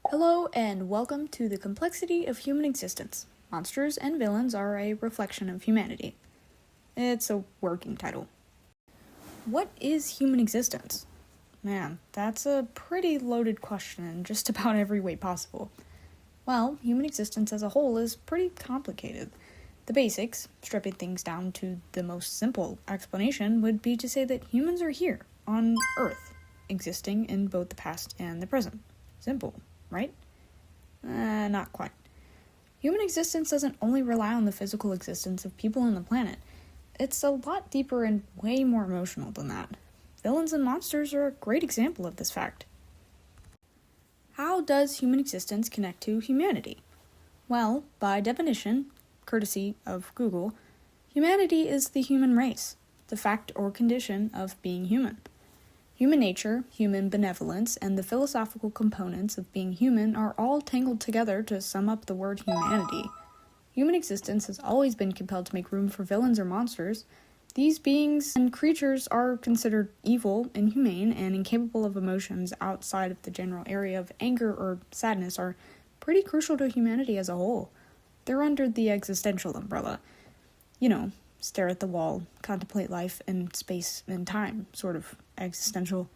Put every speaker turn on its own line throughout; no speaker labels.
Hello and welcome to The Complexity of Human Existence. Monsters and Villains are a reflection of humanity. It's a working title. What is human existence? Man, that's a pretty loaded question in just about every way possible. Well, human existence as a whole is pretty complicated. The basics, stripping things down to the most simple explanation, would be to say that humans are here, on Earth, existing in both the past and the present. Simple, right? Not quite. Human existence doesn't only rely on the physical existence of people on the planet. It's a lot deeper and way more emotional than that. Villains and monsters are a great example of this fact. How does human existence connect to humanity? Well, by definition, courtesy of Google, humanity is the human race, the fact or condition of being human. Human nature, human benevolence, and the philosophical components of being human are all tangled together to sum up the word humanity. Human existence has always been compelled to make room for villains or monsters. These beings and creatures are considered evil, inhumane, and incapable of emotions outside of the general area of anger or sadness are pretty crucial to humanity as a whole. They're under the existential umbrella. Stare at the wall, contemplate life and space and time, sort of existential.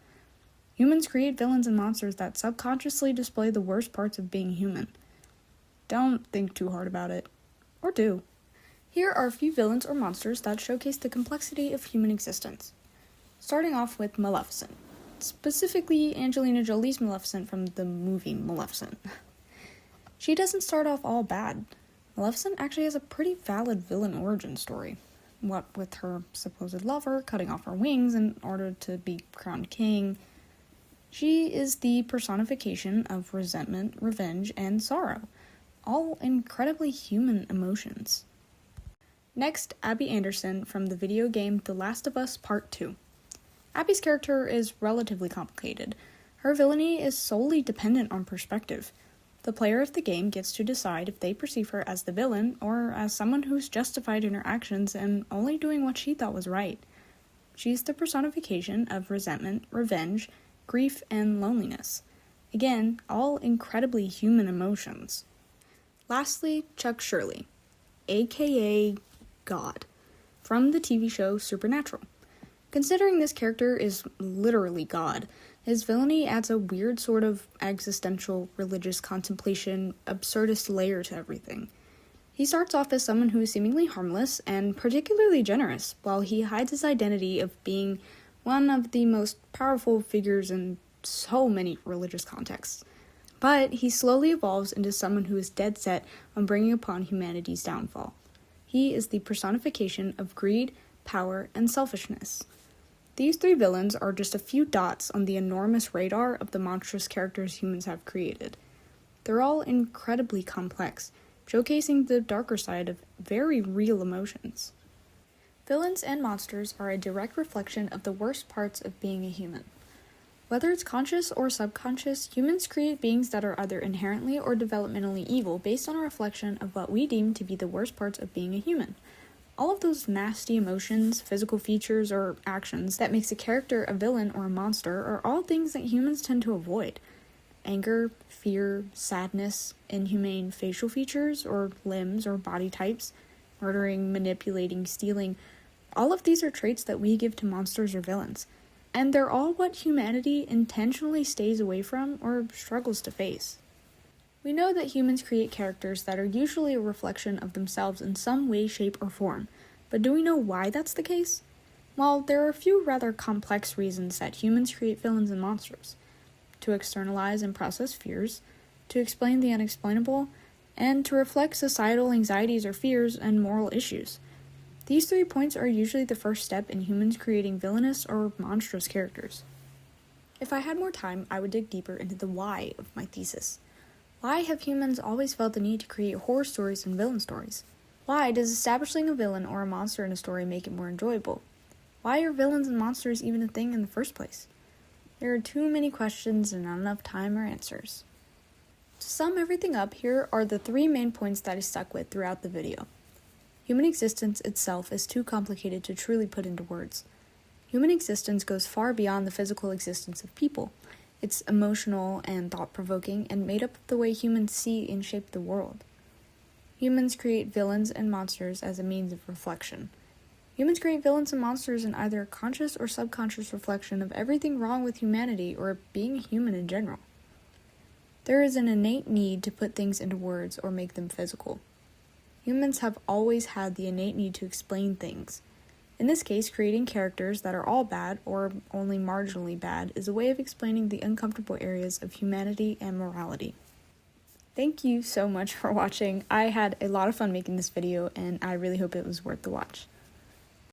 Humans create villains and monsters that subconsciously display the worst parts of being human. Don't think too hard about it. Or do. Here are a few villains or monsters that showcase the complexity of human existence. Starting off with Maleficent. Specifically, Angelina Jolie's Maleficent from the movie Maleficent. She doesn't start off all bad. Maleficent actually has a pretty valid villain origin story. What with her supposed lover cutting off her wings in order to be crowned king. She is the personification of resentment, revenge, and sorrow, all incredibly human emotions. Next, Abby Anderson from the video game The Last of Us Part 2. Abby's character is relatively complicated. Her villainy is solely dependent on perspective. The player of the game gets to decide if they perceive her as the villain or as someone who's justified in her actions and only doing what she thought was right. She's the personification of resentment, revenge, grief, and loneliness. Again, all incredibly human emotions. Lastly, Chuck Shirley, aka God, from the TV show Supernatural. Considering this character is literally God, his villainy adds a weird sort of existential, religious contemplation, absurdist layer to everything. He starts off as someone who is seemingly harmless and particularly generous, while he hides his identity of being one of the most powerful figures in so many religious contexts. But he slowly evolves into someone who is dead set on bringing upon humanity's downfall. He is the personification of greed, power, and selfishness. These three villains are just a few dots on the enormous radar of the monstrous characters humans have created. They're all incredibly complex, showcasing the darker side of very real emotions. Villains and monsters are a direct reflection of the worst parts of being a human. Whether it's conscious or subconscious, humans create beings that are either inherently or developmentally evil based on a reflection of what we deem to be the worst parts of being a human. All of those nasty emotions, physical features, or actions that makes a character a villain or a monster are all things that humans tend to avoid. Anger, fear, sadness, inhumane facial features or limbs or body types, murdering, manipulating, stealing, all of these are traits that we give to monsters or villains. And they're all what humanity intentionally stays away from or struggles to face. We know that humans create characters that are usually a reflection of themselves in some way, shape, or form, but do we know why that's the case? Well, there are a few rather complex reasons that humans create villains and monsters. To externalize and process fears, to explain the unexplainable, and to reflect societal anxieties or fears and moral issues. These 3 points are usually the first step in humans creating villainous or monstrous characters. If I had more time, I would dig deeper into the why of my thesis. Why have humans always felt the need to create horror stories and villain stories? Why does establishing a villain or a monster in a story make it more enjoyable? Why are villains and monsters even a thing in the first place? There are too many questions and not enough time or answers. To sum everything up, here are the 3 main points that I stuck with throughout the video. Human existence itself is too complicated to truly put into words. Human existence goes far beyond the physical existence of people. It's emotional and thought-provoking and made up of the way humans see and shape the world. Humans create villains and monsters as a means of reflection. Humans create villains and monsters in either a conscious or subconscious reflection of everything wrong with humanity or being human in general. There is an innate need to put things into words or make them physical. Humans have always had the innate need to explain things. In this case, creating characters that are all bad or only marginally bad is a way of explaining the uncomfortable areas of humanity and morality. Thank you so much for watching. I had a lot of fun making this video, and I really hope it was worth the watch.